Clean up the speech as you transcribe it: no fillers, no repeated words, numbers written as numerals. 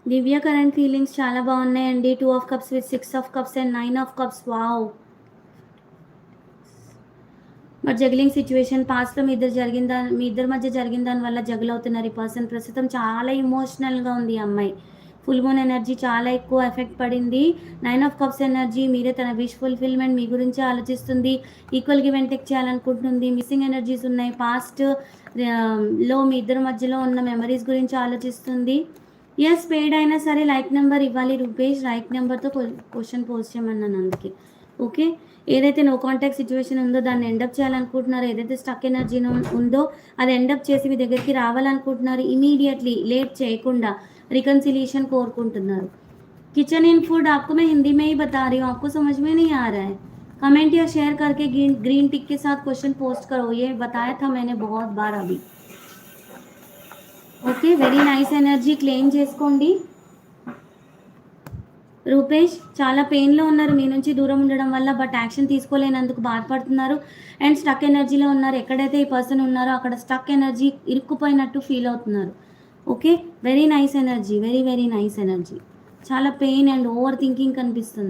దివ్య current feelings చాలా బాగున్నాయండి. 2 of cups with 6 of cups and 9 of cups. Wow! But juggling situation పాస్ట్‌లో మీ ఇద్దరి మధ్య జరిగిన దాని వల్ల జగుల్ అవుతున్నారు ఈ పర్సన్. ప్రస్తుతం చాలా ఎమోషనల్‌గా ఉంది ఈ అమ్మాయి. ఫుల్ మూన్ ఎనర్జీ చాలా ఎక్కువ ఎఫెక్ట్ పడింది. 9 ఆఫ్ కప్స్ ఎనర్జీ మీరే తన విష్ ఫుల్‌ఫిల్‌మెంట్ మీ గురించే ఆలోచిస్తుంది. ఈక్వల్ గివ్ అండ్ టేక్ చేయాలనుకుంటుంది. మిస్సింగ్ ఎనర్జీస్ ఉన్నాయి. లో మీ ఇద్దరి మధ్యలో ఉన్న మెమరీస్ గురించి ఆలోచిస్తుంది. యెస్, పెయిడ్ అయినా సరే లైక్ నెంబర్ ఇవ్వాలి రూపేష్. లైక్ నెంబర్‌తో క్వెషన్ పోస్ట్ చేయమన్నాను అందుకే. ఓకే. ఏదైతే నో కాంటాక్ట్ సిచ్యువేషన్ ఉందో దాన్ని ఎండప్ చేయాలనుకుంటున్నారో, ఏదైతే స్టక్ ఎనర్జీ ఉందో అది ఎండప్ చేసి మీ దగ్గరికి రావాలనుకుంటున్నారు. ఇమీడియట్లీ లేట్ చేయకుండా रिकन्सिलिएशन कोరుకుంటున్నారు. किचन इन फूड आपको मैं हिंदी में ही बता रही हूँ, आपको समझ में नहीं आ रहा है? कमेंट या शेयर करके ग्रीन टिक के साथ क्वेश्चन पोस्ट करो. ये बताया था मैंने बहुत बार अभी. Okay, very nice energy claim చేసుకోండి. రూపేష్ చాలా పెయిన్‌లో ఉన్నారు మీ నుంచి దూరం ఉండడం వల్ల. బట్ యాక్షన్ తీసుకోలేనందుకు బాధపడుతున్నారు అండ్ స్టక్ ఎనర్జీలో ఉన్నారు. ఎక్కడైతే ఈ పర్సన్ ఉన్నారో అక్కడ స్టక్ ఎనర్జీ ఇరుక్కుపోయినట్టు ఫీల్ అవుతున్నారు. Okay, very nice energy, very very nice energy. చాలా పెయిన్ అండ్ ఓవర్ థింకింగ్ కనిపిస్తుంది.